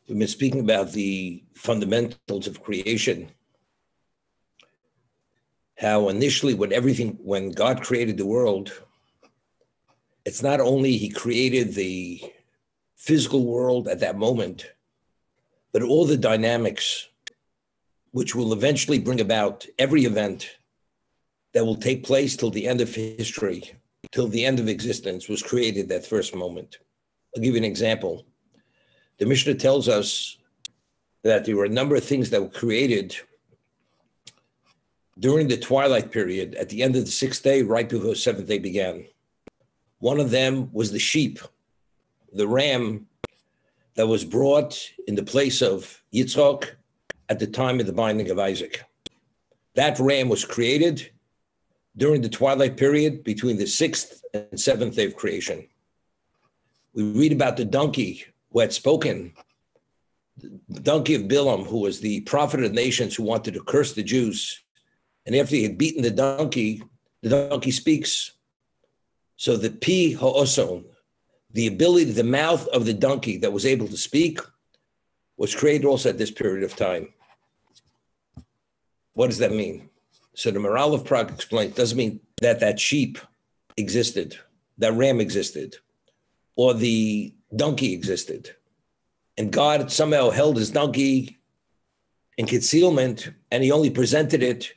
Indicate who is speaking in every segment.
Speaker 1: We've been speaking about the fundamentals of creation. How initially when God created the world, it's not only he created the physical world at that moment, but all the dynamics which will eventually bring about every event that will take place till the end of history, till the end of existence was created that first moment. I'll give you an example. The Mishnah tells us that there were a number of things that were created during the twilight period at the end of the sixth day, right before the seventh day began. One of them was the sheep, the ram that was brought in the place of Yitzchak at the time of the binding of Isaac. That ram was created during the twilight period between the sixth and seventh day of creation. We read about the donkey who had spoken, the donkey of Bilam, who was the prophet of the nations who wanted to curse the Jews. And after he had beaten the donkey speaks. So the pi ha'oson, the ability, the mouth of the donkey that was able to speak, was created also at this period of time. What does that mean? So the Maral of Prague explains, it doesn't mean that that sheep existed, that ram existed, or the donkey existed. And God somehow held his donkey in concealment, and he only presented it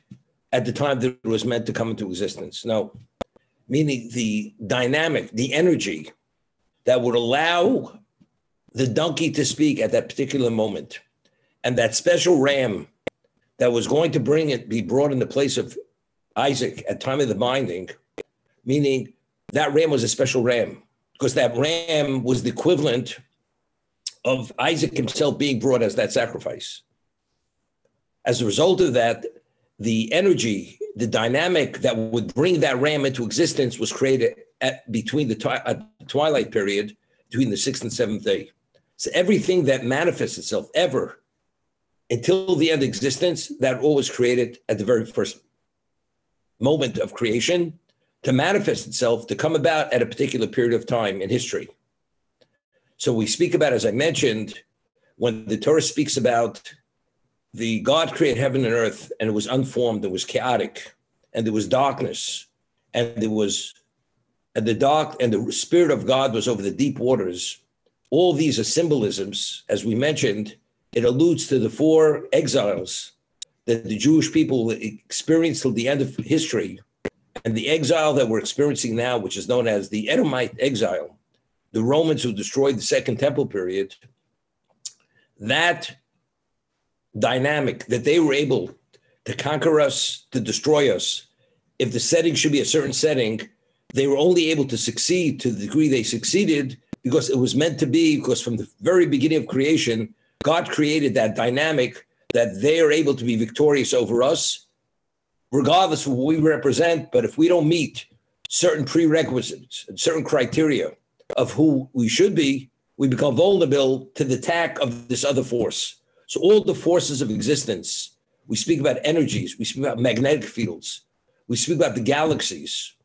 Speaker 1: at the time that it was meant to come into existence. No, meaning the dynamic, the energy that would allow the donkey to speak at that particular moment, and that special ram that was going to be brought in the place of Isaac at time of the binding, meaning that ram was a special ram, because that ram was the equivalent of Isaac himself being brought as that sacrifice. As a result of that, the energy, the dynamic that would bring that ram into existence was created between the twilight period, between the sixth and seventh day. So everything that manifests itself ever until the end of existence, that all was created at the very first moment of creation to manifest itself, to come about at a particular period of time in history. So we speak about, as I mentioned, when the Torah speaks about the God created heaven and earth, and it was unformed, it was chaotic, and there was darkness, and the Spirit of God was over the deep waters. All these are symbolisms, as we mentioned. It alludes to the four exiles that the Jewish people experienced till the end of history, and the exile that we're experiencing now, which is known as the Edomite exile, the Romans who destroyed the Second Temple period. That dynamic that they were able to conquer us, to destroy us. If the setting should be a certain setting, they were only able to succeed to the degree they succeeded because it was meant to be, because from the very beginning of creation, God created that dynamic that they are able to be victorious over us, regardless of what we represent. But if we don't meet certain prerequisites and certain criteria of who we should be, we become vulnerable to the attack of this other force. So all the forces of existence, we speak about energies, we speak about magnetic fields, we speak about the galaxies,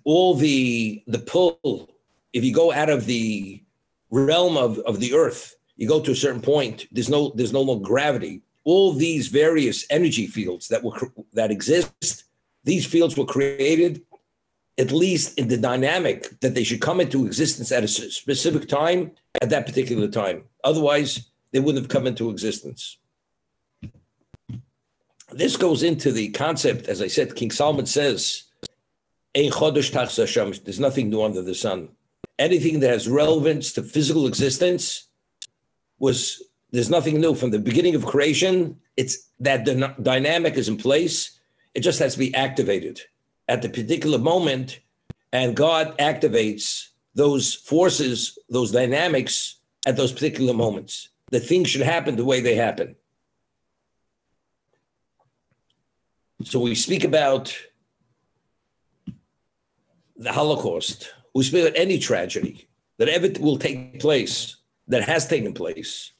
Speaker 1: all the pull. If you go out of the realm of the earth, you go to a certain point, there's no longer gravity. All these various energy fields that exist, these fields were created at least in the dynamic that they should come into existence at a specific time, at that particular time. Otherwise, they wouldn't have come into existence. This goes into the concept, as I said, King Solomon says, Ein chodesh tachas hashamesh, there's nothing new under the sun. Anything that has relevance to physical existence there's nothing new. From the beginning of creation, it's that the dynamic is in place. It just has to be activated at the particular moment, and God activates those forces, those dynamics at those particular moments. The things should happen the way they happen. So we speak about the Holocaust. We speak about any tragedy that ever will take place, that has taken place.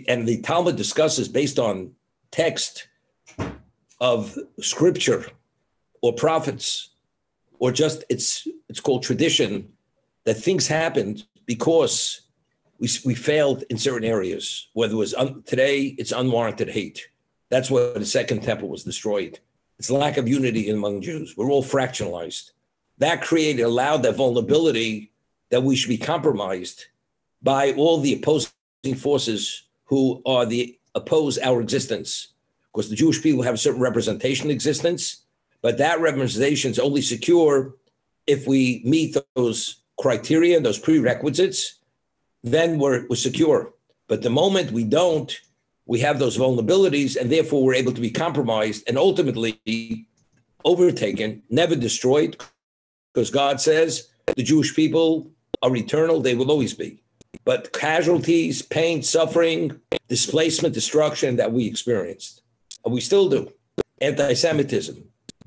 Speaker 1: And the Talmud discusses, based on text of scripture or prophets, or just it's called tradition, that things happened because we failed in certain areas, whether it was today, it's unwarranted hate. That's why the Second Temple was destroyed. It's lack of unity among Jews. We're all fractionalized. That allowed that vulnerability that we should be compromised by all the opposing forces who oppose our existence. Because the Jewish people have a certain representation existence, but that representation is only secure if we meet those criteria, those prerequisites, then we're secure. But the moment we don't, we have those vulnerabilities, and therefore we're able to be compromised and ultimately overtaken, never destroyed, because God says the Jewish people are eternal, they will always be. But casualties, pain, suffering, displacement, destruction that we experienced, and we still do. Antisemitism,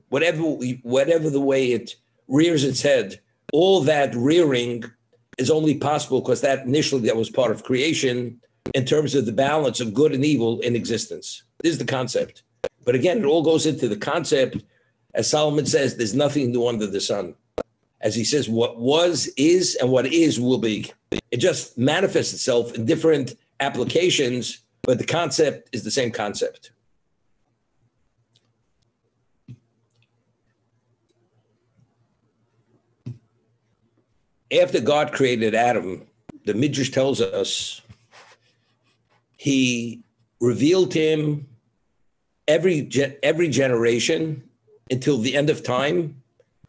Speaker 1: whatever the way it rears its head, all that rearing is only possible because that was part of creation in terms of the balance of good and evil in existence. This is the concept. But again, it all goes into the concept, as Solomon says, there's nothing new under the sun. As he says, what was is, and what is will be. It just manifests itself in different applications, but the concept is the same concept. After God created Adam, the Midrash tells us he revealed him every generation until the end of time,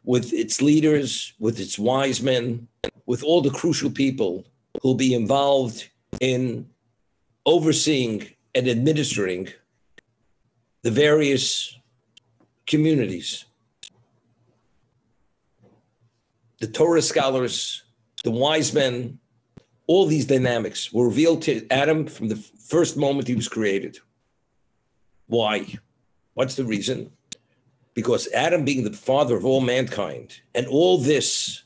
Speaker 1: with its leaders, with its wise men, with all the crucial people who'll be involved in overseeing and administering the various communities. The Torah scholars, the wise men, all these dynamics were revealed to Adam from the first moment he was created. Why? What's the reason? Because Adam, being the father of all mankind, and all this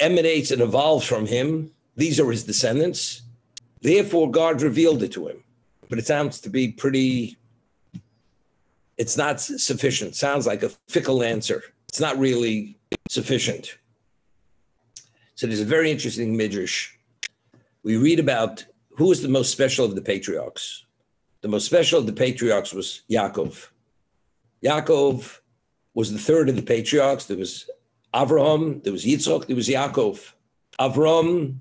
Speaker 1: emanates and evolves from him, these are his descendants, therefore God revealed it to him. But it sounds to be it's not sufficient. Sounds like a fickle answer. It's not really sufficient. So there's a very interesting midrash. We read about who was the most special of the patriarchs. The most special of the patriarchs was Yaakov. Yaakov was the third of the patriarchs. There was Avraham, there was Yitzchak, there was Yaakov. Avraham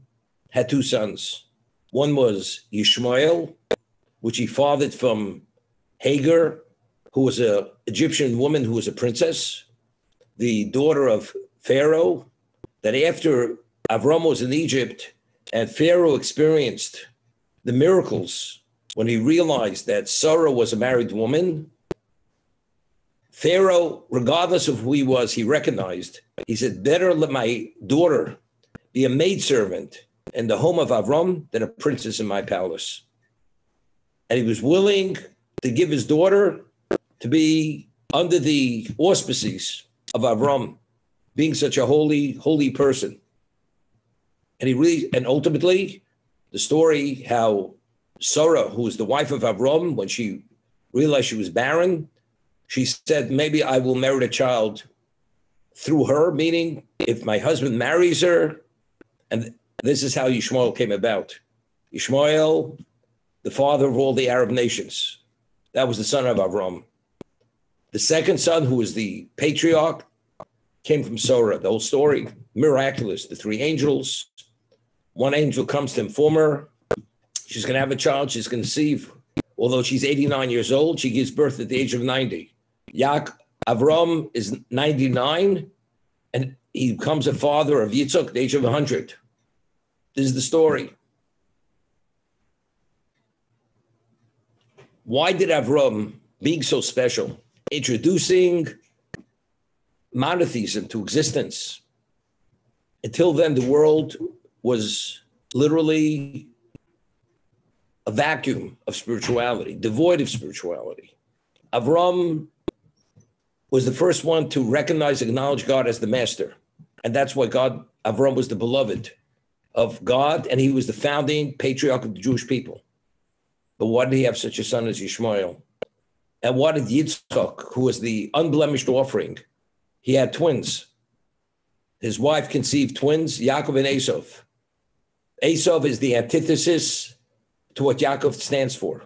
Speaker 1: had two sons. One was Yishmael, which he fathered from Hagar, who was an Egyptian woman who was a princess, the daughter of Pharaoh, that after Avraham was in Egypt and Pharaoh experienced the miracles when he realized that Sarah was a married woman, Pharaoh, regardless of who he was, he recognized, he said, better let my daughter be a maidservant in the home of Avram than a princess in my palace. And he was willing to give his daughter to be under the auspices of Avram, being such a holy person. And ultimately, the story how Sarah, who was the wife of Avram, when she realized she was barren, she said, maybe I will merit a child through her, meaning if my husband marries her, and this is how Yishmael came about. Yishmael, the father of all the Arab nations. That was the son of Avram. The second son, who was the patriarch, came from Sarah. The whole story, miraculous. The three angels. One angel comes to inform her she's going to have a child. She's going to conceive. Although she's 89 years old, she gives birth at the age of 90. Avram is 99, and he becomes a father of Yitzchak at the age of 100. This is the story. Why did Avram, being so special, introducing monotheism to existence? Until then, the world was literally a vacuum of spirituality, devoid of spirituality. Avram was the first one to recognize and acknowledge God as the master. And that's why Avram was the beloved of God, and he was the founding patriarch of the Jewish people. But why did he have such a son as Yishmael? And what did Yitzchak, who was the unblemished offering? He had twins. His wife conceived twins, Yaakov and Esav. Esav is the antithesis to what Yaakov stands for.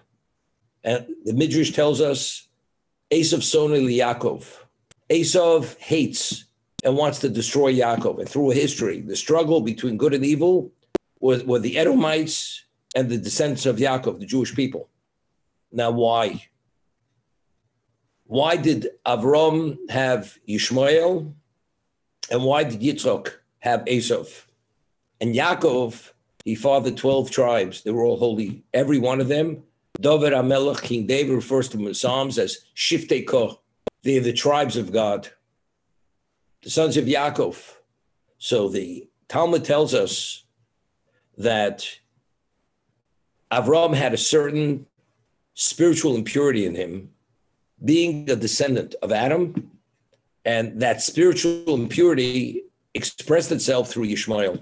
Speaker 1: And the Midrash tells us, Esav Soni Yaakov. Esav hates and wants to destroy Yaakov. And through history, the struggle between good and evil were the Edomites and the descendants of Yaakov, the Jewish people. Now, why? Why did Avram have Yishmael? And why did Yitzchak have Esav? And Yaakov, he fathered 12 tribes. They were all holy, every one of them. David HaMelech, King David, refers to them in Psalms as Shiftei Koh. They are the tribes of God, the sons of Yaakov. So the Talmud tells us that Avram had a certain spiritual impurity in him, being a descendant of Adam, and that spiritual impurity expressed itself through Yishmael.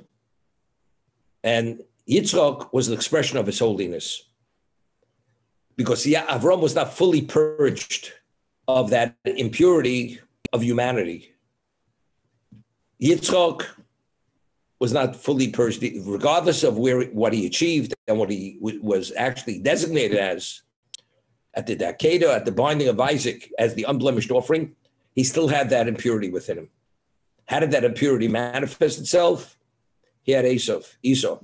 Speaker 1: And Yitzchak was an expression of his holiness, because Avram was not fully purged of that impurity of humanity. Yitzchak was not fully purged, regardless of what he achieved and what he was actually designated as at the Dakedah, at the binding of Isaac as the unblemished offering. He still had that impurity within him. How did that impurity manifest itself? He had Esau,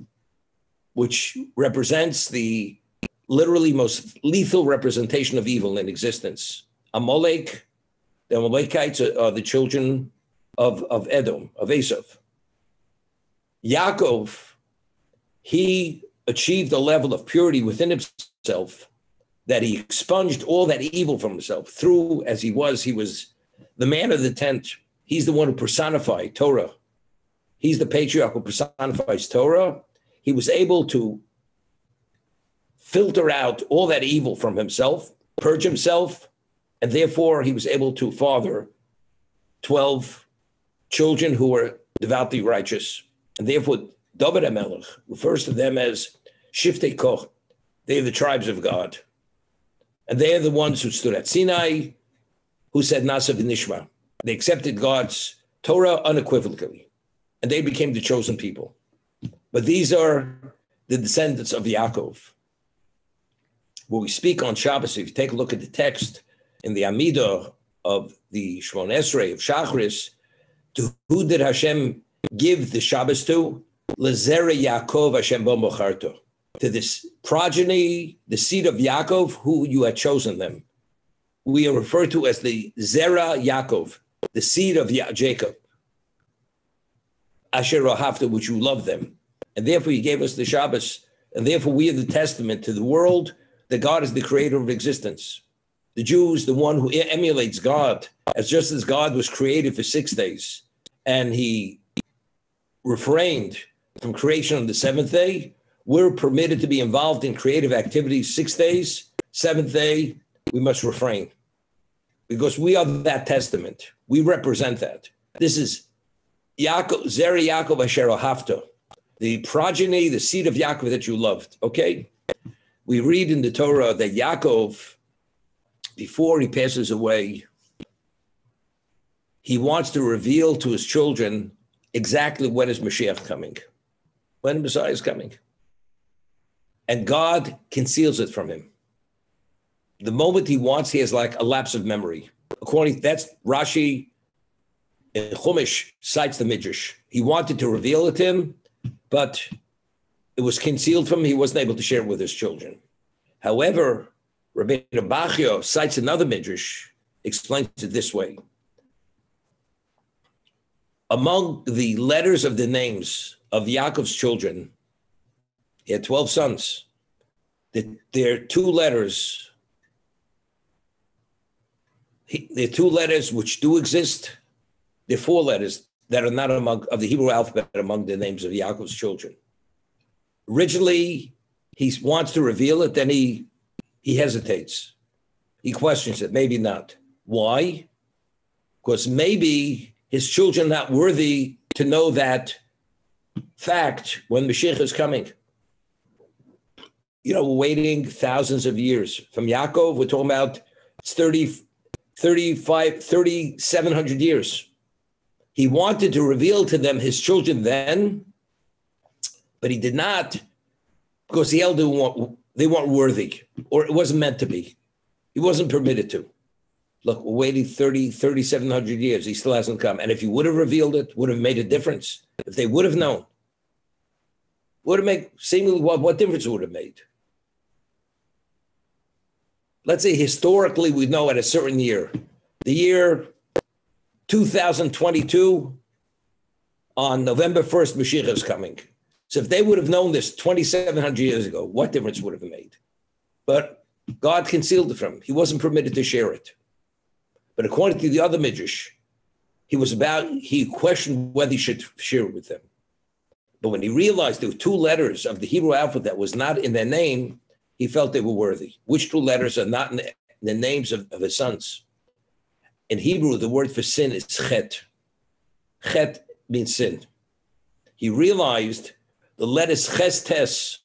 Speaker 1: which represents the literally most lethal representation of evil in existence. Amalek, the Amalekites are the children of Edom, of Esau. Yaakov, he achieved a level of purity within himself that he expunged all that evil from himself through, as he was the man of the tent. He's the one who personified Torah. He's the patriarch who personifies Torah. He was able to filter out all that evil from himself, purge himself, and therefore he was able to father 12 children who were devoutly righteous. And therefore, David HaMelech refers to them as Shiftei Koh. They are the tribes of God. And they are the ones who stood at Sinai, who said Nasa v'nishma. They accepted God's Torah unequivocally, and they became the chosen people. But these are the descendants of Yaakov. When we speak on Shabbos, if you take a look at the text in the Amidah of the Shmon Esrei of Shachris, to who did Hashem give the Shabbos to? Lezera Yaakov Hashem bo mocharto. To this progeny, the seed of Yaakov, who you had chosen them. We are referred to as the Zera Yaakov, the seed of Jacob. Asher Ahavta, which you love them. And therefore he gave us the Shabbos. And therefore we are the testament to the world that God is the creator of existence. The Jew is the one who emulates God, as just as God was created for 6 days. And he refrained from creation on the seventh day. We're permitted to be involved in creative activities 6 days. Seventh day, we must refrain, because we are that testament. We represent that. This is Yaakov, Zeri Yaakov Asher Ahavta, the progeny, the seed of Yaakov that you loved. Okay? We read in the Torah that Yaakov, before he passes away, he wants to reveal to his children exactly when is Mashiach coming, when Messiah is coming. And God conceals it from him. The moment he wants, he has like a lapse of memory. That's Rashi in Chumash cites the Midrash. He wanted to reveal it to him, but it was concealed from him. He wasn't able to share it with his children. However, Rabbi Bachya cites another Midrash, explains it this way. Among the letters of the names of Yakov's children, he had 12 sons. There are two letters. There are two letters which do exist. There are four letters that are not among of the Hebrew alphabet among the names of Yaakov's children. Originally, he wants to reveal it, then he hesitates. He questions it, maybe not. Why? Because maybe his children are not worthy to know that fact when Mashiach is coming. You know, we're waiting thousands of years. From Yaakov, we're talking about 3,700 years. He wanted to reveal to them, his children then, But he did not, because the elder they weren't worthy, or it wasn't meant to be. He wasn't permitted to. Look, we're waiting 3,700 years. He still hasn't come. And if he would have revealed it, would have made a difference. If they would have known, would have made, seemingly, what difference it would have made? Let's say historically we know at a certain year, the year 2022, on November 1st, Mashiach is coming. So if they would have known this 2,700 years ago, what difference would it have made? But God concealed it from him. He wasn't permitted to share it. But according to the other Midrash, he questioned whether he should share it with them. But when he realized there were two letters of the Hebrew alphabet that was not in their name, he felt they were worthy. Which two letters are not in the names of his sons? In Hebrew, the word for sin is chet. Chet means sin. He realized the letters ches,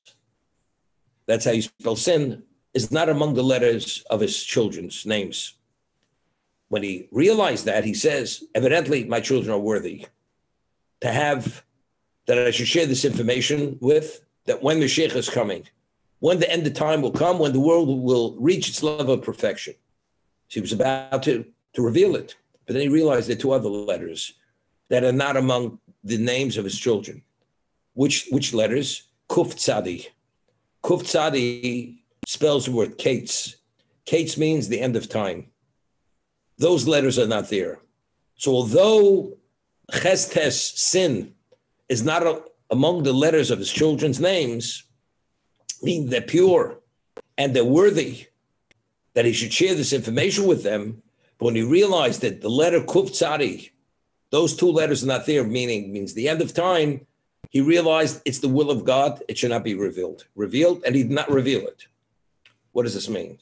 Speaker 1: that's how you spell sin, is not among the letters of his children's names. When he realized that, he says, evidently, my children are worthy to have, that I should share this information with, that when Mashiach is coming, when the end of time will come, when the world will reach its level of perfection. So he was about to reveal it. But then he realized there are two other letters that are not among the names of his children. Which letters? Kuf Tzadi. Kuf Tzadi spells the word Kates. Kates means the end of time. Those letters are not there. So although Chestes, sin, is not among the letters of his children's names, meaning they're pure and they're worthy, that he should share this information with them. But when he realized that the letter Kuf Tzadi, those two letters are not there, means the end of time, he realized it's the will of God, it should not be revealed. And he did not reveal it. What does this mean?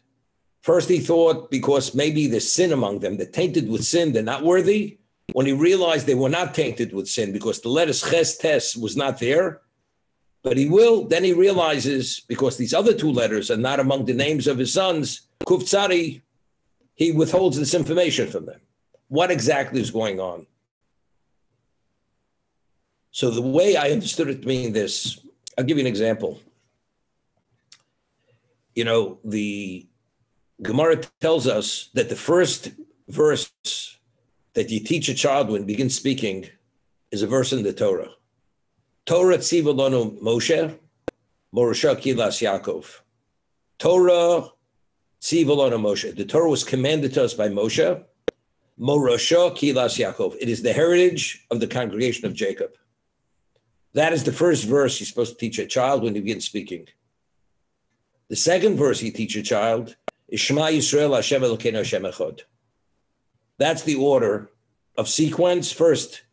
Speaker 1: First, he thought because maybe there's sin among them, they're tainted with sin, they're not worthy. When he realized they were not tainted with sin because the letter Ches Tes was not there, but he will, then he realizes because these other two letters are not among the names of his sons, Kuf Tzadi, he withholds this information from them. What exactly is going on? So the way I understood it to mean this, I'll give you an example. The Gemara tells us that the first verse that you teach a child when he begins speaking is a verse in the Torah. Torah tziva lanu Moshe, morasha kilas Yaakov. Torah tziva lanu Moshe. The Torah was commanded to us by Moshe, morasha kilas Yaakov. It is the heritage of the congregation of Jacob. That is the first verse you're supposed to teach a child when he begins speaking. The second verse you teach a child is Shema Yisrael Hashem Elokeinu Hashem Echad. That's the order of sequence. First,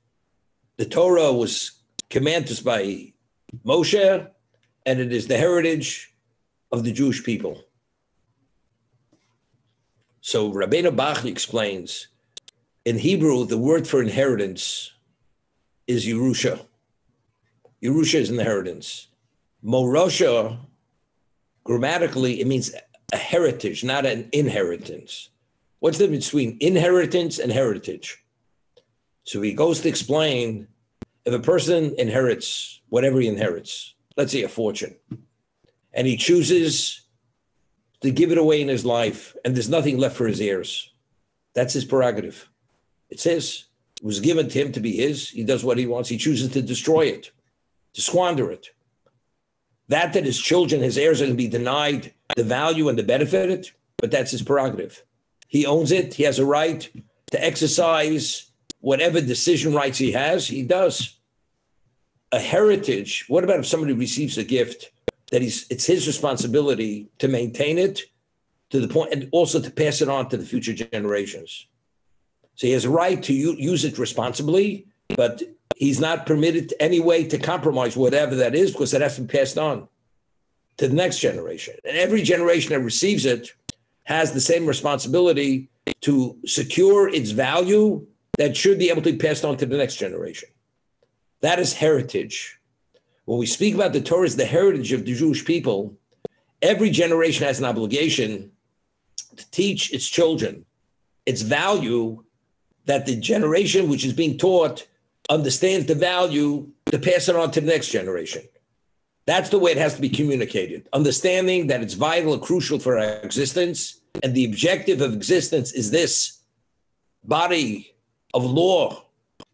Speaker 1: the Torah was commanded us by Moshe, and it is the heritage of the Jewish people. So Rabbeinu Bachli explains, in Hebrew, the word for inheritance is Yerusha. Yerusha is inheritance. Morosha, grammatically, it means a heritage, not an inheritance. What's the difference between inheritance and heritage? So he goes to explain, if a person inherits whatever he inherits, let's say a fortune, and he chooses to give it away in his life, and there's nothing left for his heirs, that's his prerogative. It's his. It was given to him to be his. He does what he wants. He chooses to destroy it, to squander it. That his children, his heirs, are going to be denied the value and the benefit of it, but that's his prerogative. He owns it. He has a right to exercise whatever decision rights he has. He does. A heritage, what about if somebody receives a gift that it's his responsibility to maintain it to the point, and also to pass it on to the future generations. So he has a right to use it responsibly, but he's not permitted any way to compromise whatever that is, because it has to be passed on to the next generation. And every generation that receives it has the same responsibility to secure its value that should be able to be passed on to the next generation. That is heritage. When we speak about the Torah as the heritage of the Jewish people, every generation has an obligation to teach its children its value, that the generation which is being taught understands the value to pass it on to the next generation. That's the way it has to be communicated. Understanding that it's vital and crucial for our existence, and the objective of existence is this body of law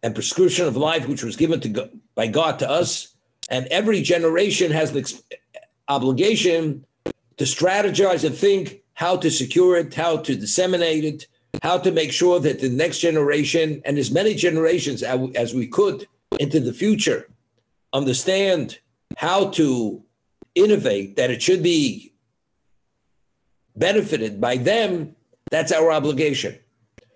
Speaker 1: and prescription of life, which was given by God to us. And every generation has the obligation to strategize and think how to secure it, how to disseminate it, how to make sure that the next generation, and as many generations as we could into the future, understand how to innovate, that it should be benefited by them. That's our obligation.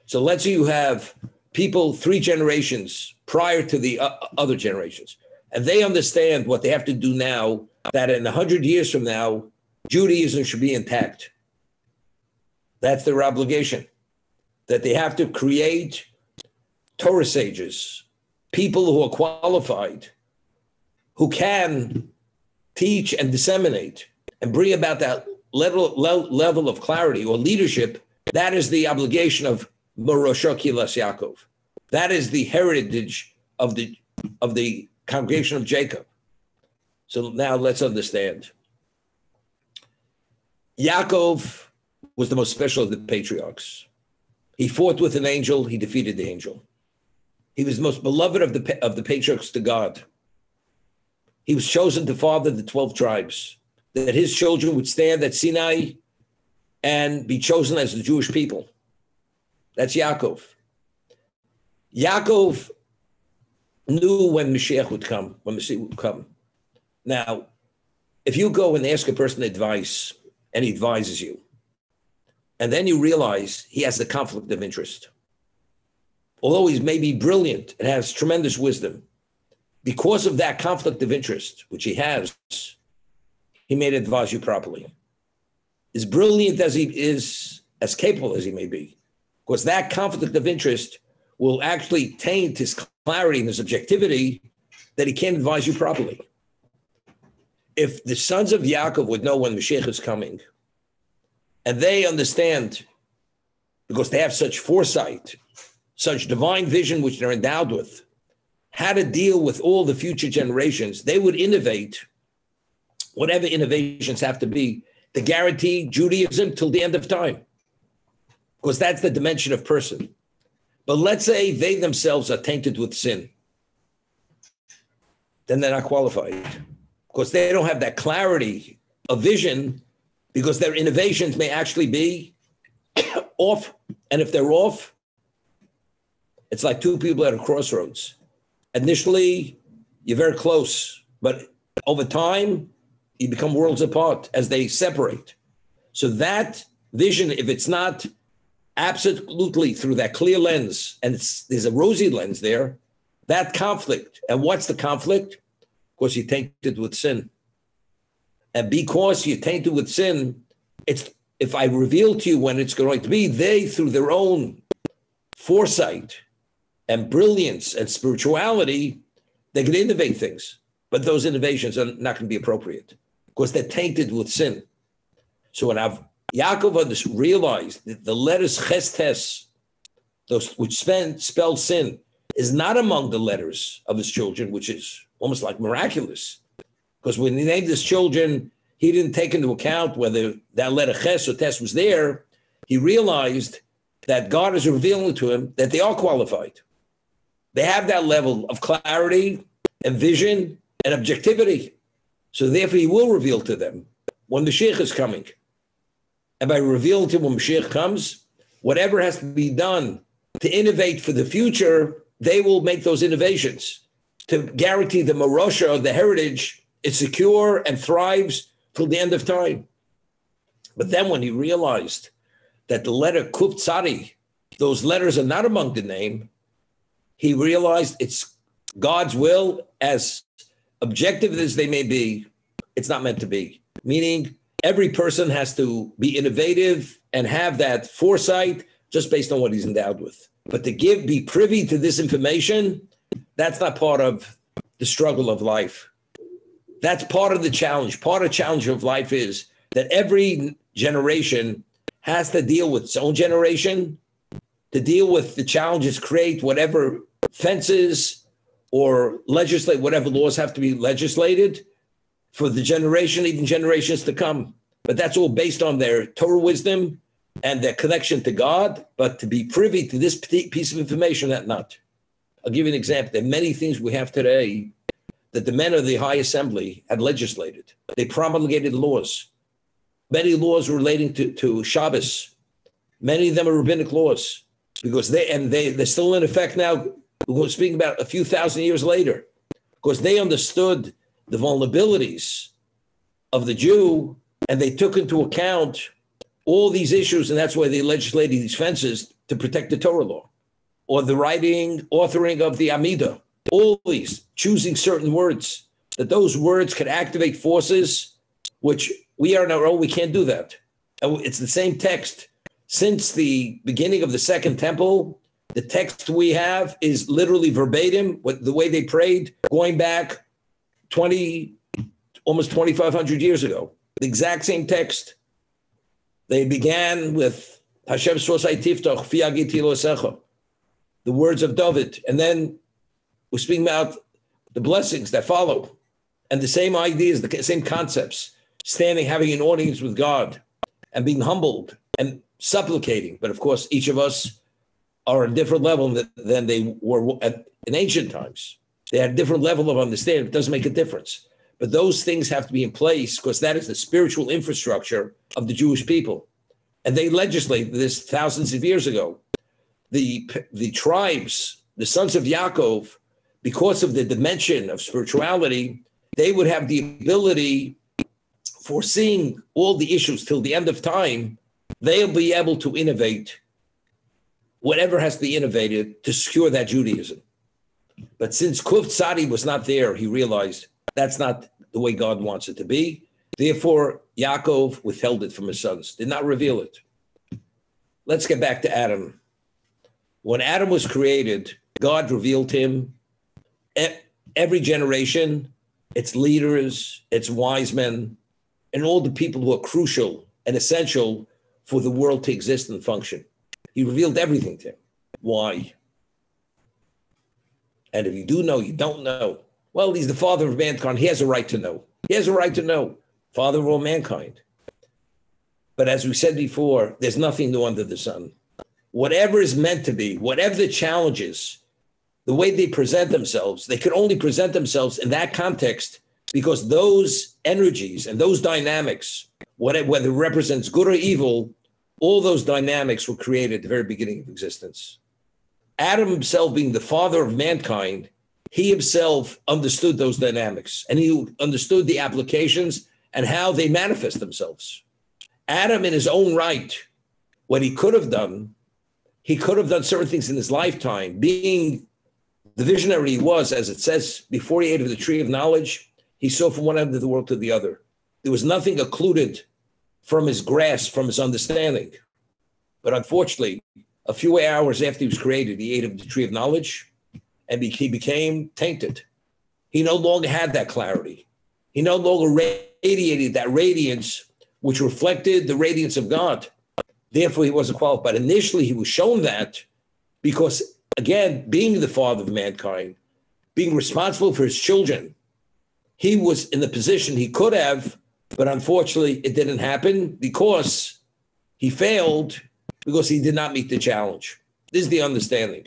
Speaker 1: So let's say you have people 3 generations prior to the other generations, and they understand what they have to do now, that in 100 years from now, Judaism should be intact. That's their obligation, that they have to create Torah sages, people who are qualified, who can teach and disseminate and bring about that level of clarity or leadership. That is the obligation of Morosho Kilas Yaakov. That is the heritage of the congregation of Jacob. So now let's understand. Yaakov was the most special of the patriarchs. He fought with an angel. He defeated the angel. He was the most beloved of the patriarchs to God. He was chosen to father the 12 tribes, that his children would stand at Sinai and be chosen as the Jewish people. That's Yaakov. Yaakov knew when Mashiach would come, when Messiah would come. Now, if you go and ask a person advice, and he advises you, and then you realize he has a conflict of interest, although he's maybe brilliant and has tremendous wisdom, because of that conflict of interest, which he has, he may advise you properly. As brilliant as he is, as capable as he may be, because that conflict of interest will actually taint his clarity and his objectivity, that he can't advise you properly. If the sons of Yaakov would know when Mashiach is coming, and they understand, because they have such foresight, such divine vision which they're endowed with, how to deal with all the future generations, they would innovate whatever innovations have to be to guarantee Judaism till the end of time, because that's the dimension of person. But let's say they themselves are tainted with sin, then they're not qualified, because they don't have that clarity of vision, because their innovations may actually be off. And if they're off, it's like 2 people at a crossroads. Initially, you're very close, but over time, you become worlds apart as they separate. So that vision, if it's not absolutely through that clear lens, and there's a rosy lens there, that conflict. And what's the conflict? Of course, you're tainted with sin. And because you're tainted with sin, it's, if I reveal to you when it's going to be, they, through their own foresight and brilliance and spirituality, they can innovate things. But those innovations are not going to be appropriate because they're tainted with sin. So when Yaakov realized that the letters Ches, those which spell sin, is not among the letters of his children, which is almost like miraculous. Because when he named his children, he didn't take into account whether that letter Ches or Tes was there. He realized that God is revealing to him that they are qualified. They have that level of clarity and vision and objectivity. So therefore he will reveal to them when Mashiach is coming. And by revealing to them when Mashiach comes, whatever has to be done to innovate for the future, they will make those innovations to guarantee the Morosha, the heritage, is secure and thrives till the end of time. But then when he realized that the letter Kuf Tzadi, those letters are not among the name, he realized it's God's will, as objective as they may be, it's not meant to be. Meaning every person has to be innovative and have that foresight just based on what he's endowed with. But to be privy to this information, that's not part of the struggle of life. That's part of the challenge. Part of the challenge of life is that every generation has to deal with its own generation, to deal with the challenges, create whatever fences or legislate whatever laws have to be legislated. for the generation, even generations to come. But that's all based on their Torah wisdom and their connection to God, but to be privy to this piece of information, that not. I'll give you an example. There are many things we have today that the men of the High Assembly had legislated. They promulgated laws. Many laws relating to Shabbos. Many of them are rabbinic laws because they're still in effect now. We're speaking about a few thousand years later, because they understood the vulnerabilities of the Jew and they took into account all these issues, and that's why they legislated these fences to protect the Torah law, or the authoring of the Amidah, all these, choosing certain words, that those words could activate forces, which we are on our own, we can't do that. It's the same text. Since the beginning of the Second Temple, the text we have is literally verbatim, the way they prayed, going back almost 2,500 years ago. The exact same text. They began with Hashem Sosai Tiftach, Fi Agiti Losecha, the words of David. And then we're speaking about the blessings that follow. And the same ideas, the same concepts, standing, having an audience with God and being humbled and supplicating. But of course, each of us are at a different level than they were in ancient times. They had a different level of understanding. It doesn't make a difference. But those things have to be in place because that is the spiritual infrastructure of the Jewish people. And they legislated this thousands of years ago. The tribes, the sons of Yaakov, because of the dimension of spirituality, they would have the ability, foreseeing all the issues till the end of time, they'll be able to innovate whatever has to be innovated to secure that Judaism. But since Kuf Tzadi was not there, he realized that's not the way God wants it to be. Therefore, Yaakov withheld it from his sons, did not reveal it. Let's get back to Adam. When Adam was created, God revealed him. Every generation, its leaders, its wise men, and all the people who are crucial and essential for the world to exist and function. He revealed everything to him. Why? And if you do know, you don't know. Well, he's the father of mankind. He has a right to know. He has a right to know. Father of all mankind. But as we said before, there's nothing new under the sun. Whatever is meant to be, whatever the challenges, the way they present themselves, they could only present themselves in that context because those energies and those dynamics, whether it represents good or evil, all those dynamics were created at the very beginning of existence. Adam himself being the father of mankind, he himself understood those dynamics and he understood the applications and how they manifest themselves. Adam in his own right, what he could have done certain things in his lifetime, being the visionary he was, as it says, before he ate of the tree of knowledge, he saw from one end of the world to the other. There was nothing occluded from his grasp, from his understanding. But unfortunately, a few hours after he was created, he ate of the tree of knowledge and he became tainted. He no longer had that clarity. He no longer radiated that radiance, which reflected the radiance of God. Therefore, he wasn't qualified. Initially, he was shown that because, again, being the father of mankind, being responsible for his children, he was in the position he could have, but unfortunately, it didn't happen because he failed, because he did not meet the challenge. This is the understanding.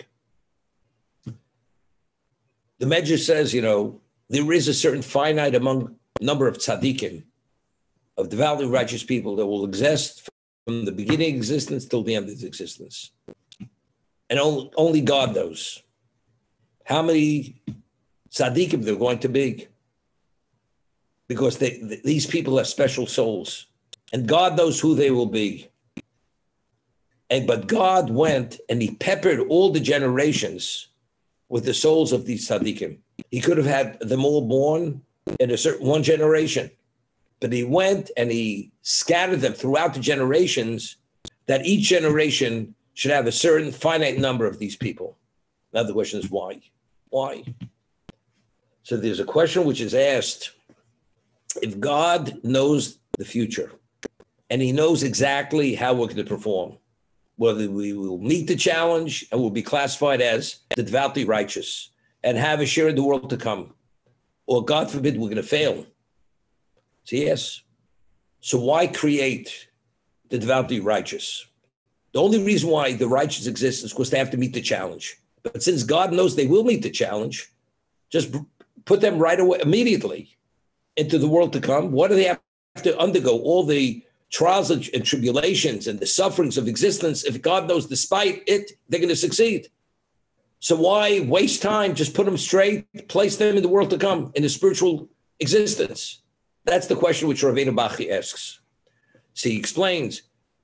Speaker 1: The Medrash says, there is a certain finite number of tzaddikim, of devoutly righteous people that will exist from the beginning of existence till the end of its existence. And only God knows how many tzaddikim there are going to be, because these people have special souls, and God knows who they will be. But God went and he peppered all the generations with the souls of these tzaddikim. He could have had them all born in a certain one generation, but he went and he scattered them throughout the generations, that each generation should have a certain finite number of these people. Now the question is why? Why? So there's a question which is asked, if God knows the future and he knows exactly how we're going to perform, whether we will meet the challenge and will be classified as the devoutly righteous and have a share in the world to come, or God forbid, we're going to fail. So yes. So why create the devoutly righteous? The only reason why the righteous exist is because they have to meet the challenge. But since God knows they will meet the challenge, just put them right away, immediately, into the world to come. What do they have to undergo? All the trials and tribulations and the sufferings of existence. If God knows despite it, they're going to succeed. So why waste time? Just put them straight, place them in the world to come, in the spiritual existence. That's the question which Rabbeinu Bachi asks. So he explains,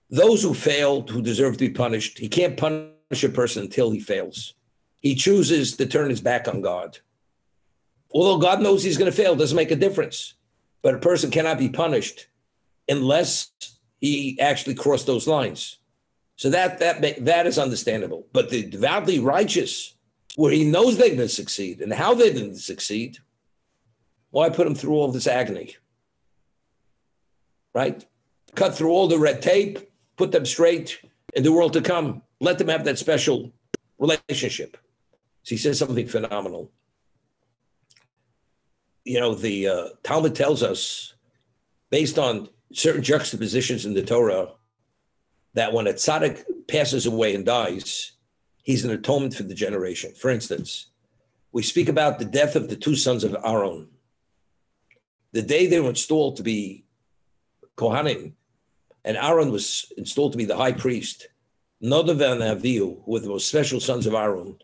Speaker 1: those who failed, who deserve to be punished, he can't punish a person until he fails. He chooses to turn his back on God. Although God knows he's going to fail, it doesn't make a difference. But a person cannot be punished unless he actually crossed those lines. So that is understandable. But the devoutly righteous, where he knows they're going to succeed and how they're going to succeed, why put them through all this agony? Right? Cut through all the red tape, put them straight in the world to come. Let them have that special relationship. So he says something phenomenal. You know, the Talmud tells us, based on certain juxtapositions in the Torah, that when a tzaddik passes away and dies, he's an atonement for the generation. For instance, we speak about the death of the two sons of Aaron. The day they were installed to be Kohanim, and Aaron was installed to be the high priest, Nadav and Avihu, who were the most special sons of Aaron,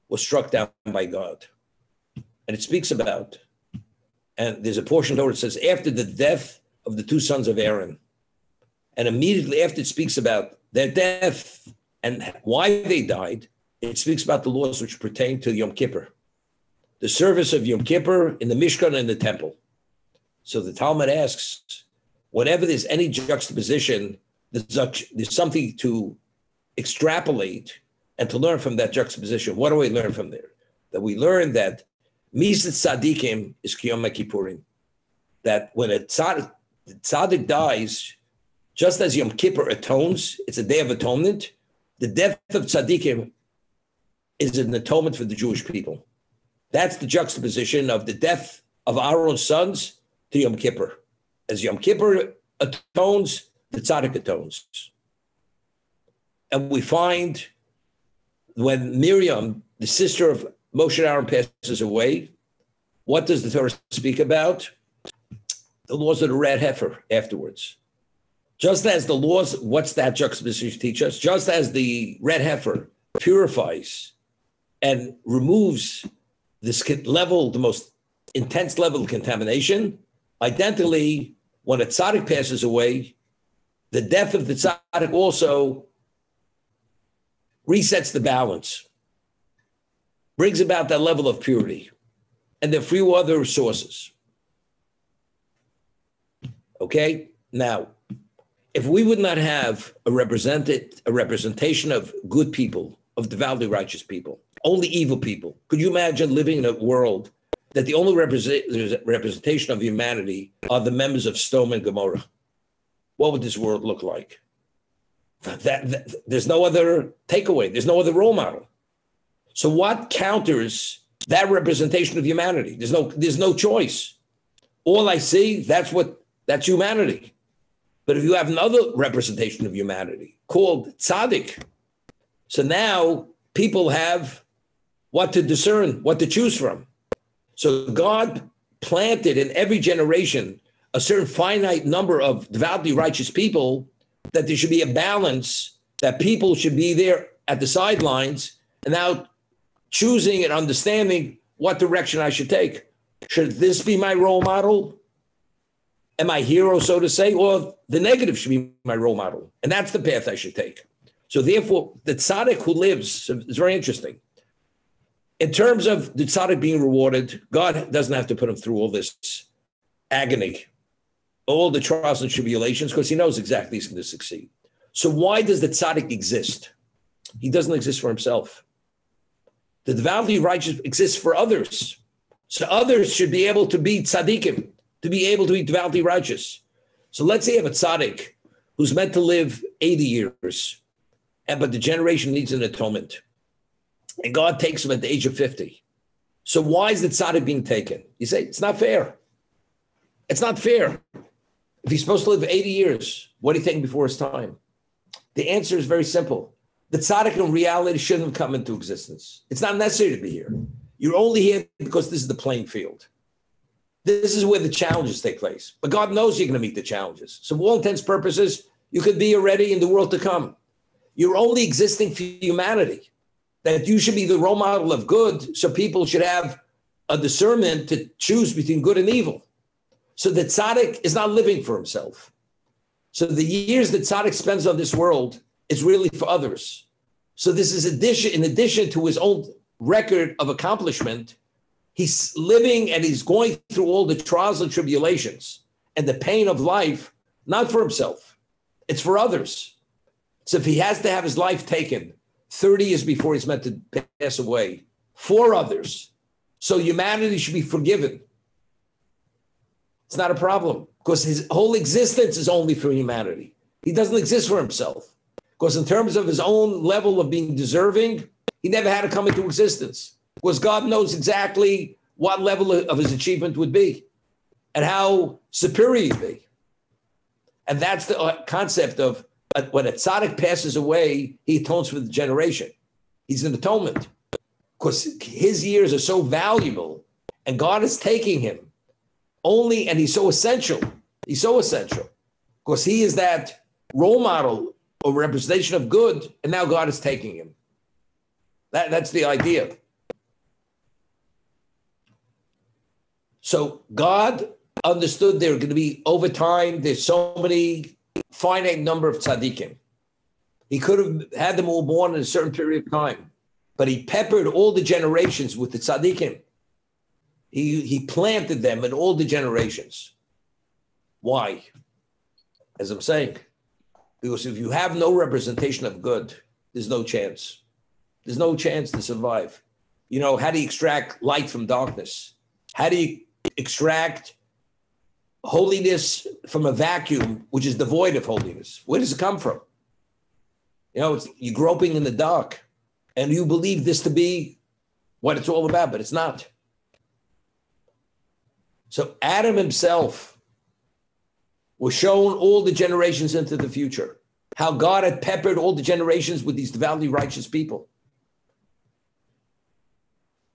Speaker 1: was struck down by God. And it speaks about, and there's a portion where it says, after the death of the two sons of Aaron, and immediately after it speaks about their death and why they died, it speaks about the laws which pertain to Yom Kippur, the service of Yom Kippur in the Mishkan and the temple. So the Talmud asks, whenever there's any juxtaposition, there's something to extrapolate and to learn from that juxtaposition. What do we learn from there? That we learn that Misat Tzadikim is Kiyom Kippurim. That when a tzaddik dies, just as Yom Kippur atones, it's a day of atonement, the death of tzaddikim is an atonement for the Jewish people. That's the juxtaposition of the death of our own sons to Yom Kippur. As Yom Kippur atones, the tzaddik atones. And we find when Miriam, the sister of Moshe and Aaron, passes away, what does the Torah speak about? The laws of the red heifer afterwards. Just as the laws, what's that juxtaposition teach us? Just as the red heifer purifies and removes this level, the most intense level of contamination, identically, when a tzaddik passes away, the death of the tzaddik also resets the balance, brings about that level of purity, and there are few other sources. Okay? Now, if we would not have a representation of good people, of devoutly righteous people, only evil people, could you imagine living in a world that the only representation of humanity are the members of Sodom and Gomorrah? What would this world look like? There's no other takeaway. There's no other role model. So what counters that representation of humanity? There's no choice. All I see, that's humanity. But if you have another representation of humanity called tzaddik, so now people have what to discern, what to choose from. So God planted in every generation a certain finite number of devoutly righteous people, that there should be a balance, that people should be there at the sidelines and now choosing and understanding what direction I should take. Should this be my role model? Am I hero, so to say, or the negative should be my role model? And that's the path I should take. So therefore, the tzaddik who lives is very interesting. In terms of the tzaddik being rewarded, God doesn't have to put him through all this agony, all the trials and tribulations, because he knows exactly he's going to succeed. So why does the tzaddik exist? He doesn't exist for himself. The devoutly righteous exists for others. So others should be able to be tzaddikim, to be able to be devoutly righteous. So let's say you have a tzaddik who's meant to live 80 years, but the generation needs an atonement. And God takes him at the age of 50. So why is the tzaddik being taken? You say, it's not fair. It's not fair. If he's supposed to live 80 years, what do you think before his time? The answer is very simple. The tzaddik in reality shouldn't have come into existence. It's not necessary to be here. You're only here because this is the playing field. This is where the challenges take place. But God knows you're going to meet the challenges. So for all intents and purposes, you could be already in the world to come. You're only existing for humanity. That you should be the role model of good, so people should have a discernment to choose between good and evil. So the tzaddik is not living for himself. So the years that tzaddik spends on this world is really for others. So this is in addition to his own record of accomplishment, he's living and he's going through all the trials and tribulations and the pain of life, not for himself, it's for others. So if he has to have his life taken 30 years before he's meant to pass away, for others, so humanity should be forgiven, it's not a problem because his whole existence is only for humanity. He doesn't exist for himself because in terms of his own level of being deserving, he never had to come into existence because God knows exactly what level of his achievement would be and how superior he'd be. And that's the concept of when a tzaddik passes away, he atones for the generation. He's an atonement because his years are so valuable and God is taking him only, and he's so essential. He's so essential because he is that role model or representation of good, and now God is taking him. That's the idea. So God understood there are going to be, over time, there's so many finite number of tzaddikim. He could have had them all born in a certain period of time, but he peppered all the generations with the tzaddikim. He planted them in all the generations. Why? As I'm saying, because if you have no representation of good, there's no chance. There's no chance to survive. You know, how do you extract light from darkness? How do you extract holiness from a vacuum, which is devoid of holiness? Where does it come from? You know, you're groping in the dark, and you believe this to be what it's all about, but it's not. So Adam himself was shown all the generations into the future, how God had peppered all the generations with these devoutly righteous people.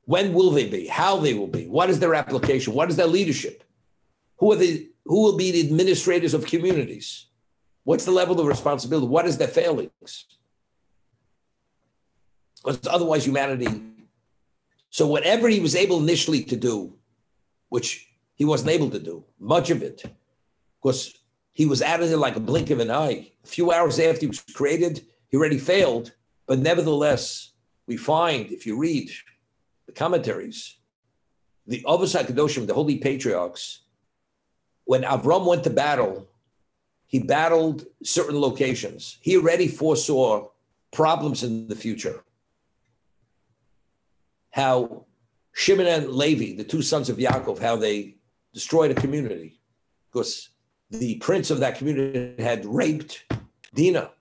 Speaker 1: When will they be? How they will be? What is their application? What is their leadership? Who will be the administrators of communities? What's the level of responsibility? What is their failings? Because otherwise humanity. So whatever he was able initially to do, which he wasn't able to do, much of it, because he was out of there like a blink of an eye. A few hours after he was created, he already failed. But nevertheless, we find, if you read the commentaries, the Avos HaKadoshim, the holy patriarchs, when Avram went to battle, he battled certain locations. He already foresaw problems in the future. How Shimon and Levi, the two sons of Yaakov, how they destroyed a community because the prince of that community had raped Dinah.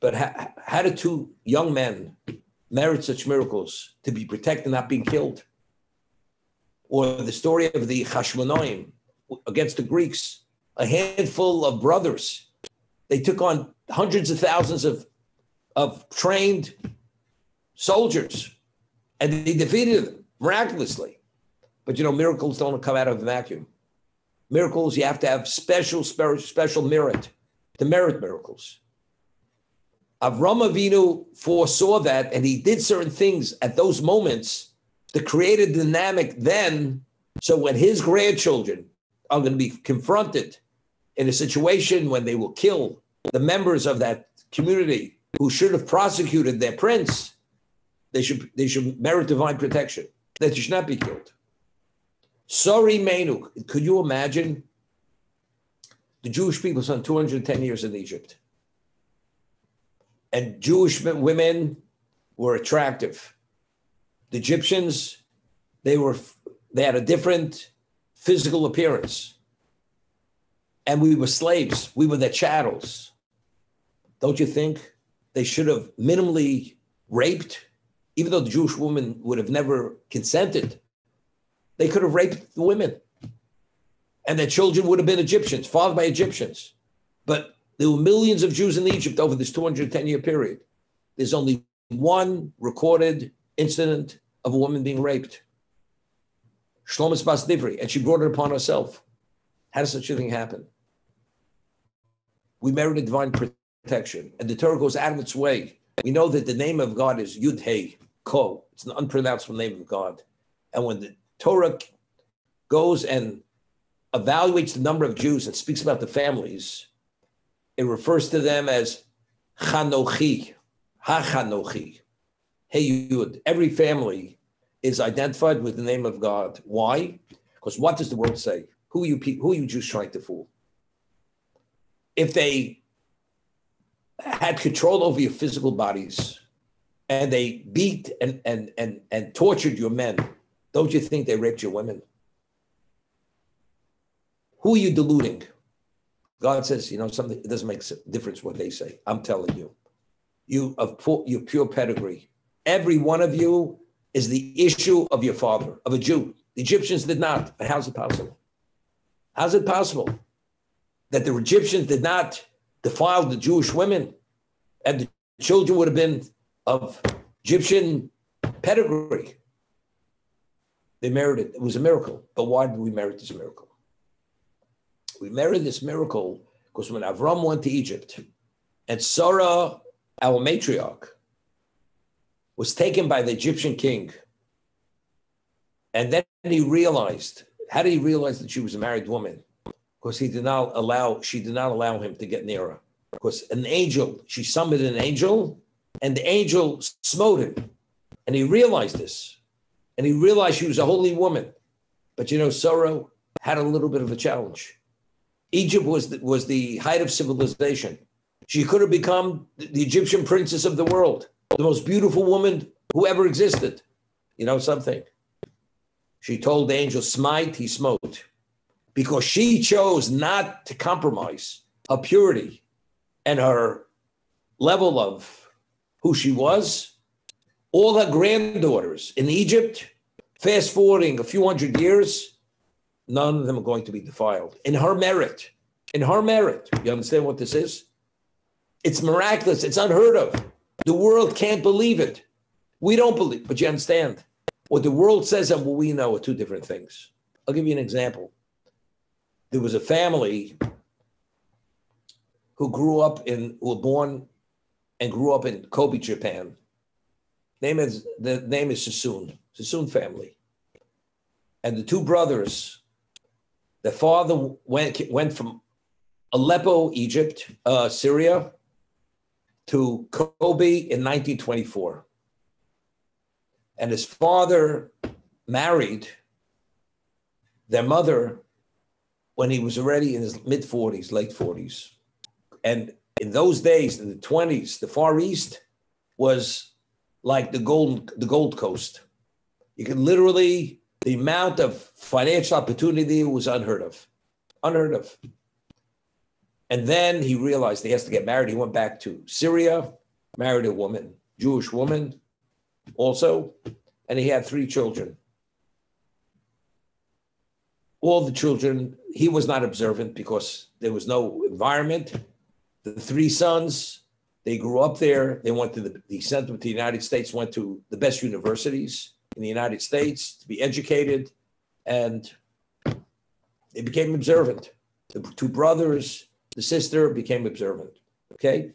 Speaker 1: But how did two young men merit such miracles to be protected, not being killed? Or the story of the Hashmonaim against the Greeks, a handful of brothers. They took on hundreds of thousands of trained soldiers, and they defeated them miraculously. But you know, miracles don't come out of a vacuum. Miracles, you have to have special merit to merit miracles. Avram Avinu foresaw that, and he did certain things at those moments to create a dynamic then, so when his grandchildren are going to be confronted in a situation when they will kill the members of that community who should have prosecuted their prince, they should merit divine protection, that they should not be killed. Sorry, Menu. Could you imagine? The Jewish people spent 210 years in Egypt. And Jewish women were attractive. The Egyptians, they had a different physical appearance. And we were slaves. We were their chattels. Don't you think they should have minimally raped? Even though the Jewish woman would have never consented, they could have raped the women. and their children would have been Egyptians, fathered by Egyptians. But there were millions of Jews in Egypt over this 210-year period. There's only one recorded incident of a woman being raped. Shlomis Bas Divri, and she brought it upon herself. How does such a thing happen? We merited divine protection, and the Torah goes out of its way. We know that the name of God is Yud Hey Ko. It's an unpronounceable name of God. And when the Torah goes and evaluates the number of Jews and speaks about the families, it refers to them as Chanochi, Ha-Chanochi, Hey Yud. Every family is identified with the name of God. Why? Because what does the world say? Who are you Jews trying to fool? If they had control over your physical bodies and they beat and tortured your men, don't you think they raped your women? Who are you deluding? God says, you know something, it doesn't make a difference what they say. I'm telling you. You pure pedigree. Every one of you is the issue of your father, of a Jew. The Egyptians did not. But how's it possible? How's it possible that the Egyptians did not defile the Jewish women and the children would have been of Egyptian pedigree? They merited it. It was a miracle. But why did we merit this miracle? We merited this miracle because when Avram went to Egypt and Sarah, our matriarch, was taken by the Egyptian king, and then he realized, how did he realize that she was a married woman? Because she did not allow him to get near her. Because an angel, she summoned an angel, and the angel smote him. And he realized this. And he realized she was a holy woman. But you know, Sarah had a little bit of a challenge. Egypt was the height of civilization. She could have become the Egyptian princess of the world, the most beautiful woman who ever existed. You know something? She told the angel, smite, he smote. Because she chose not to compromise her purity and her level of who she was. All her granddaughters in Egypt, fast forwarding a few hundred years, none of them are going to be defiled. In her merit. In her merit. You understand what this is? It's miraculous. It's unheard of. The world can't believe it. We don't believe it, but you understand. What the world says and what we know are two different things. I'll give you an example. There was a family who were born and grew up in Kobe, Japan. The name is Sassoon family. And the two brothers, the father went from Aleppo, Egypt, Syria, to Kobe in 1924. And his father married their mother when he was already in his mid-40s, late 40s. And in those days, in the 20s, the Far East was like the Gold Coast. You could literally, the amount of financial opportunity was unheard of. Unheard of. And then he realized he has to get married. He went back to Syria, married a woman, Jewish woman also, and he had 3 children. All the children, he was not observant because there was no environment. The 3 sons, they grew up there. They went to he sent them to the United States, went to the best universities in the United States to be educated, and they became observant. The 2 brothers, the sister became observant, okay?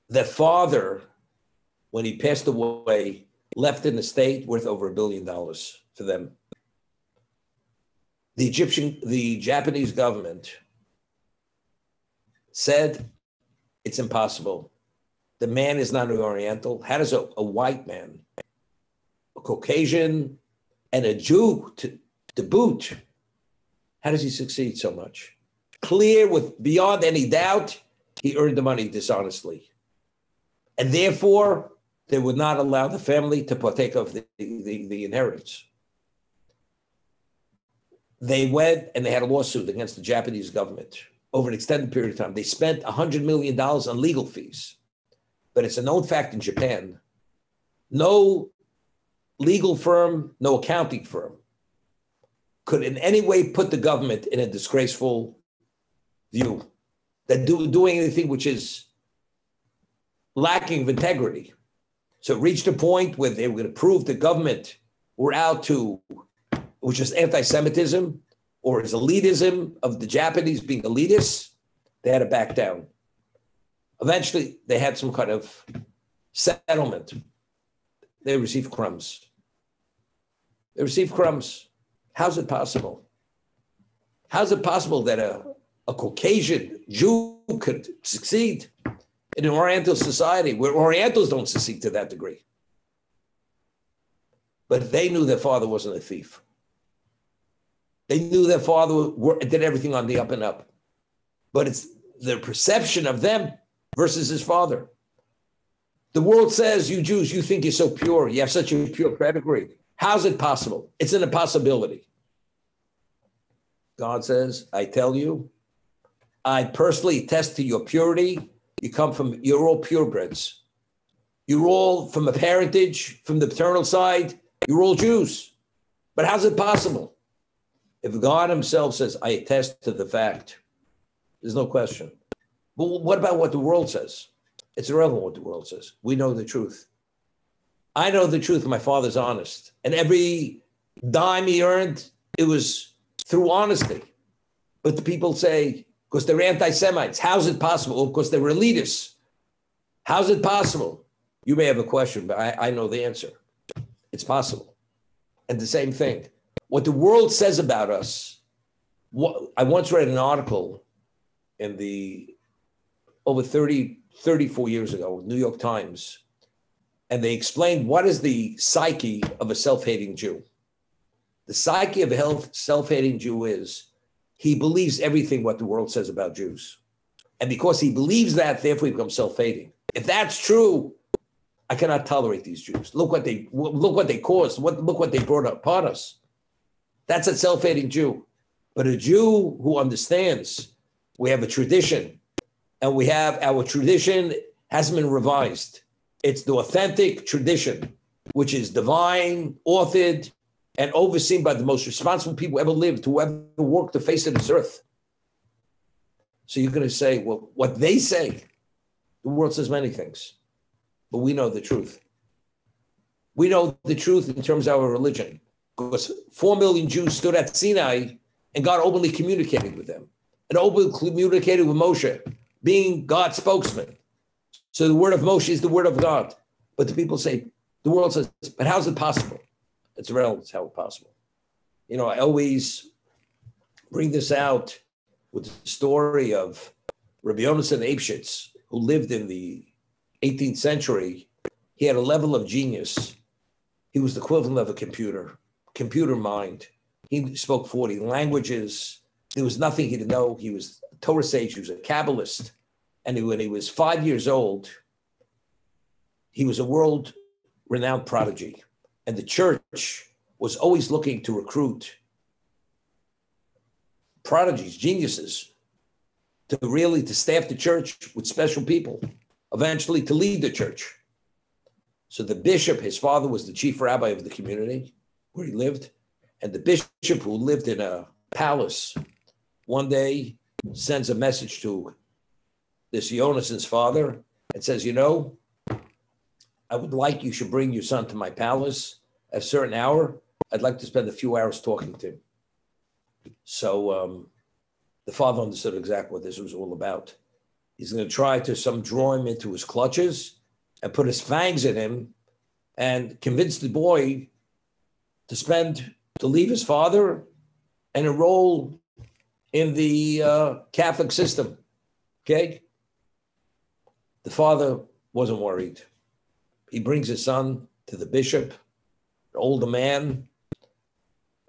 Speaker 1: The father, when he passed away, left an estate worth over $1 billion for them. The Japanese government said it's impossible. The man is not an Oriental. How does a white man, a Caucasian, and a Jew to boot, how does he succeed so much? Clear with beyond any doubt, he earned the money dishonestly. And therefore, they would not allow the family to partake of the inheritance. They went and they had a lawsuit against the Japanese government over an extended period of time. They spent $100 million on legal fees. But it's a known fact in Japan, no legal firm, no accounting firm could in any way put the government in a disgraceful view, that doing anything which is lacking of integrity. So it reached a point where they were going to prove the government were out to, which is anti-Semitism or is elitism of the Japanese being elitists. They had to back down. Eventually, they had some kind of settlement. They received crumbs. They received crumbs. How's it possible? How's it possible that a Caucasian Jew could succeed in an Oriental society where Orientals don't succeed to that degree? But they knew their father wasn't a thief. They knew their father did everything on the up and up. But it's the perception of them versus his father. The world says, you Jews, you think you're so pure. You have such a pure pedigree. How's it possible? It's an impossibility. God says, I tell you, I personally attest to your purity. You're all purebreds. You're all from a parentage, from the paternal side, you're all Jews. But how's it possible? If God himself says, I attest to the fact, there's no question. But what about what the world says? It's irrelevant what the world says. We know the truth. I know the truth. My father's honest. And every dime he earned, it was through honesty. But the people say, because they're anti-Semites, how's it possible? Well, because they're elitists. How's it possible? You may have a question, but I know the answer. It's possible. And the same thing. What the world says about us, I once read an article in over 34 years ago, New York Times, and they explained what is the psyche of a self-hating Jew. The psyche of a self-hating Jew is he believes everything what the world says about Jews. And because he believes that, therefore he becomes self-hating. If that's true, I cannot tolerate these Jews. Look what they caused. Look what they brought upon us. That's a self-hating Jew. But a Jew who understands we have a tradition, and our tradition hasn't been revised. It's the authentic tradition, which is divine, authored, and overseen by the most responsible people who ever lived, who ever walked the face of this earth. So you're going to say, well, what they say, the world says many things, but we know the truth. We know the truth in terms of our religion, because 4 million Jews stood at Sinai and God openly communicated with them, and openly communicated with Moshe, being God's spokesman. So the word of Moshe is the word of God. But the people say, the world says, but how's it possible? It's irrelevant. It's how it's possible. You know, I always bring this out with the story of Rabionis and Apeshitz, who lived in the 18th century. He had a level of genius. He was the equivalent of a computer mind. He spoke 40 languages. There was nothing he didn't know. He was a Torah sage. He was a Kabbalist. And when he was 5 years old, he was a world-renowned prodigy. And the church was always looking to recruit prodigies, geniuses, to staff the church with special people, eventually to lead the church. So the bishop, his father was the chief rabbi of the community where he lived. And the bishop, who lived in a palace, one day sends a message to this Jonas's father and says, you know, I would like you should bring your son to my palace at a certain hour. I'd like to spend a few hours talking to him. So the father understood exactly what this was all about. He's going to try to draw him into his clutches and put his fangs in him and convince the boy to leave his father and enroll in the Catholic system. Okay? The father wasn't worried. He brings his son to the bishop, an older man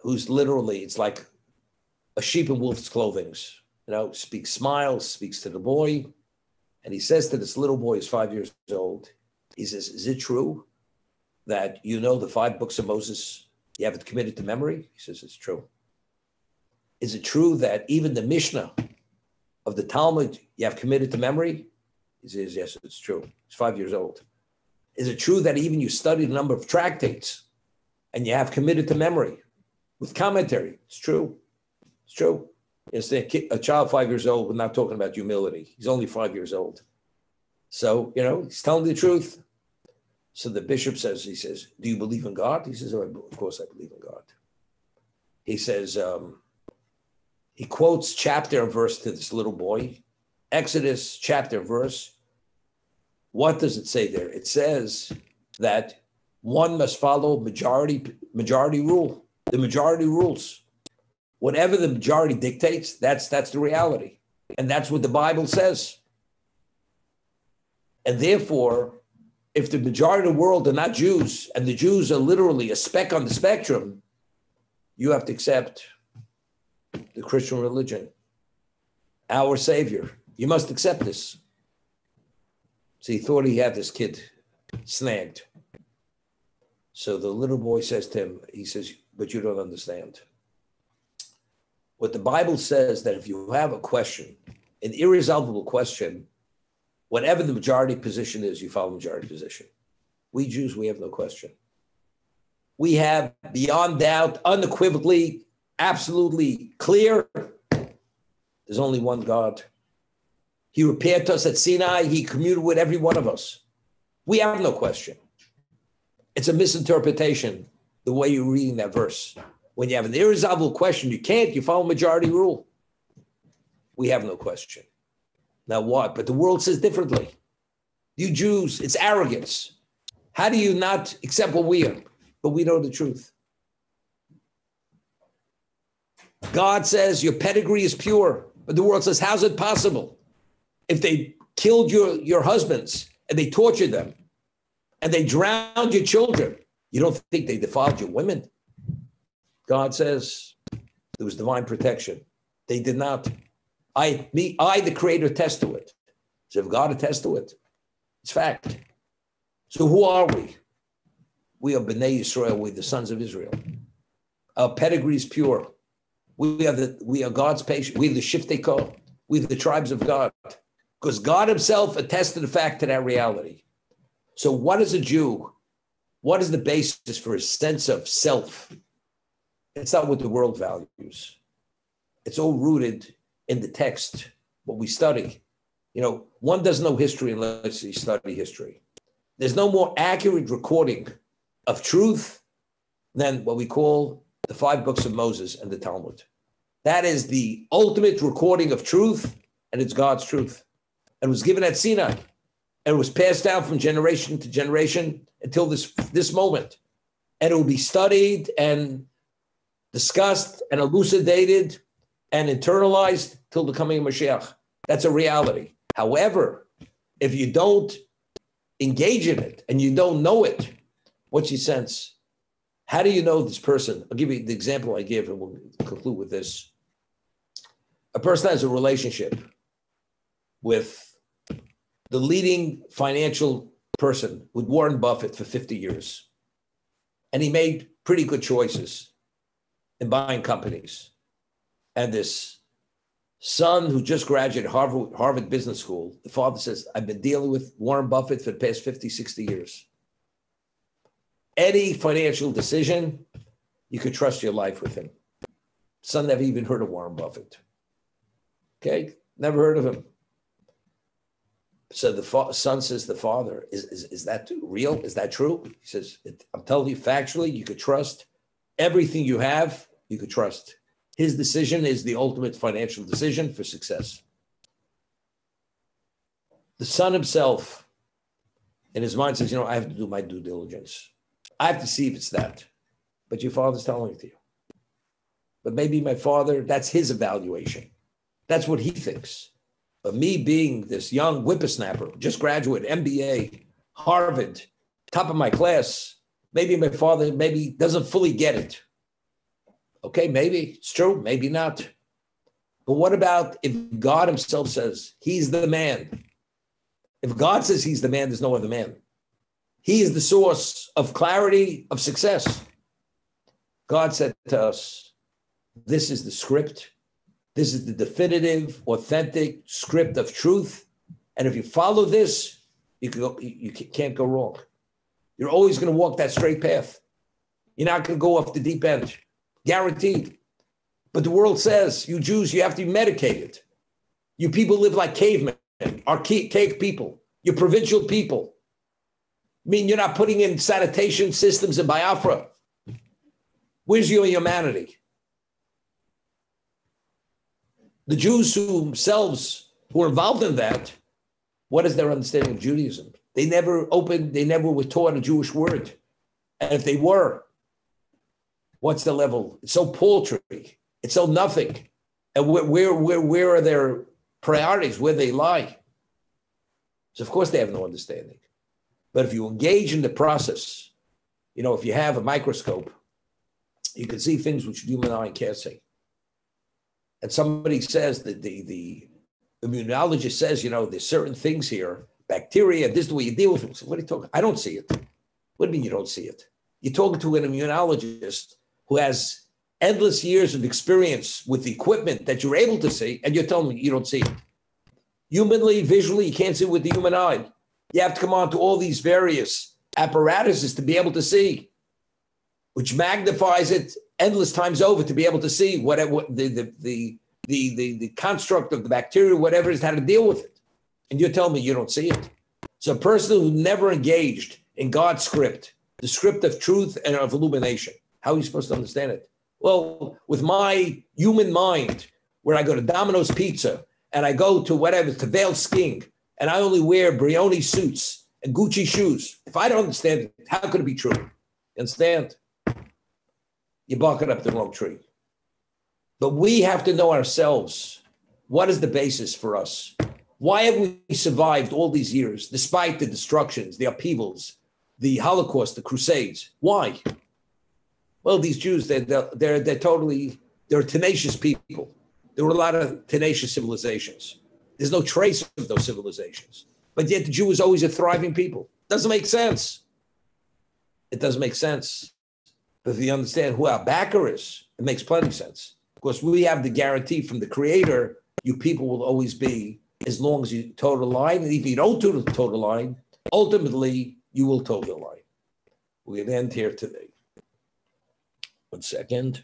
Speaker 1: who's literally, it's like a sheep in wolf's clothing, smiles, speaks to the boy. And he says to this little boy, who's 5 years old, he says, is it true that you know the 5 books of Moses, you have it committed to memory? He says, it's true. Is it true that even the Mishnah of the Talmud you have committed to memory? He says, yes, it's true. He's 5 years old. Is it true that even you studied a number of tractates and you have committed to memory? with commentary. It's true. It's true. It's a child 5 years old. We're not talking about humility. He's only 5 years old. So, he's telling the truth. So the bishop says, do you believe in God? He says, oh, of course I believe in God. He says, he quotes chapter and verse to this little boy. Exodus chapter and verse. What does it say there? It says that one must follow majority rule. The majority rules. Whatever the majority dictates, that's the reality. And that's what the Bible says. And therefore, if the majority of the world are not Jews, and the Jews are literally a speck on the spectrum, you have to accept the Christian religion, our Savior. You must accept this. So he thought he had this kid snagged. So the little boy says to him, he says, but you don't understand. What the Bible says, that if you have a question, an irresolvable question, whatever the majority position is, you follow majority position. We Jews, we have no question. We have beyond doubt, unequivocally, absolutely clear, there's only one God. He repaired to us at Sinai. He communed with every one of us. We have no question. It's a misinterpretation, the way you're reading that verse. When you have an irresolvable question, you follow majority rule. We have no question. Now what? But the world says differently. You Jews, it's arrogance. How do you not accept what we are? But we know the truth. God says your pedigree is pure. But the world says, how's it possible? If they killed your husbands and they tortured them and they drowned your children, you don't think they defiled your women? God says there was divine protection. They did not. I, the Creator, attest to it. So if God attests to it, it's fact. So who are we? We are B'nai Yisrael. We're the sons of Israel. Our pedigree is pure. We are God's patient. We're the Shiftei Kol. We're the tribes of God. Because God himself attested the fact to that reality. So what is a Jew? What is the basis for his sense of self? It's not what the world values. It's all rooted in the text, what we study. One doesn't know history unless you study history. There's no more accurate recording of truth than what we call the 5 books of Moses and the Talmud. That is the ultimate recording of truth, and it's God's truth. And it was given at Sinai, and it was passed down from generation to generation until this moment. And it will be studied and discussed and elucidated and internalized till the coming of Mashiach. That's a reality. However, if you don't engage in it and you don't know it, what's your sense? How do you know this person? I'll give you the example I give and we'll conclude with this. A person has a relationship with the leading financial person, with Warren Buffett, for 50 years. And he made pretty good choices in buying companies. And this son who just graduated Harvard Business School, the father says, I've been dealing with Warren Buffett for the past 50, 60 years. Any financial decision, you could trust your life with him. Son never even heard of Warren Buffett. Okay, never heard of him. So the son says to the father, is that real? Is that true? He says, I'm telling you factually, you could trust everything you have, you could trust. His decision is the ultimate financial decision for success. The son himself, in his mind, says, I have to do my due diligence. I have to see if it's that. But your father's telling it to you. But maybe my father, that's his evaluation. That's what he thinks. But me being this young whippersnapper, just graduated, MBA, Harvard, top of my class, maybe my father doesn't fully get it. Okay, maybe it's true, maybe not. But what about if God himself says he's the man? If God says he's the man, there's no other man. He is the source of clarity, of success. God said to us, this is the script. This is the definitive, authentic script of truth. And if you follow this, you can't go wrong. You're always going to walk that straight path. You're not going to go off the deep end. guaranteed. But the world says, you Jews, you have to be medicated. You people live like cavemen, archaic people. You're provincial people. I mean, you're not putting in sanitation systems in Biafra. Where's your humanity? The Jews who themselves, who are involved in that, what is their understanding of Judaism? They never were taught a Jewish word. And if they were, what's the level? It's so paltry. It's so nothing. And where are their priorities? Where they lie? So of course they have no understanding. But if you engage in the process, if you have a microscope, you can see things which the human eye can't see. And somebody says that the immunologist says, there's certain things here, bacteria, this is the way you deal with it. So what are you talking? I don't see it. What do you mean you don't see it? You're talking to an immunologist who has endless years of experience with the equipment that you're able to see, and you're telling me you don't see it. Humanly, visually, you can't see with the human eye. You have to come on to all these various apparatuses to be able to see, which magnifies it endless times over to be able to see what the construct of the bacteria, whatever it is, how to deal with it. And you're telling me you don't see it. So a person who never engaged in God's script, the script of truth and of illumination, how are you supposed to understand it? Well, with my human mind, where I go to Domino's Pizza and I go to whatever, to Veiled Skiing, and I only wear Brioni suits and Gucci shoes, if I don't understand it, how could it be true? You understand? You're barking up the wrong tree. But we have to know ourselves. What is the basis for us? Why have we survived all these years, despite the destructions, the upheavals, the Holocaust, the Crusades? Why? Well, these Jews, they're tenacious people. There were a lot of tenacious civilizations. There's no trace of those civilizations. But yet the Jew is always a thriving people. Doesn't make sense. It doesn't make sense. But if you understand who our backer is, it makes plenty of sense. Of course, we have the guarantee from the Creator, you people will always be, as long as you toe the line. And if you don't toe the line, ultimately, you will toe the line. We'll end here today. 1 second.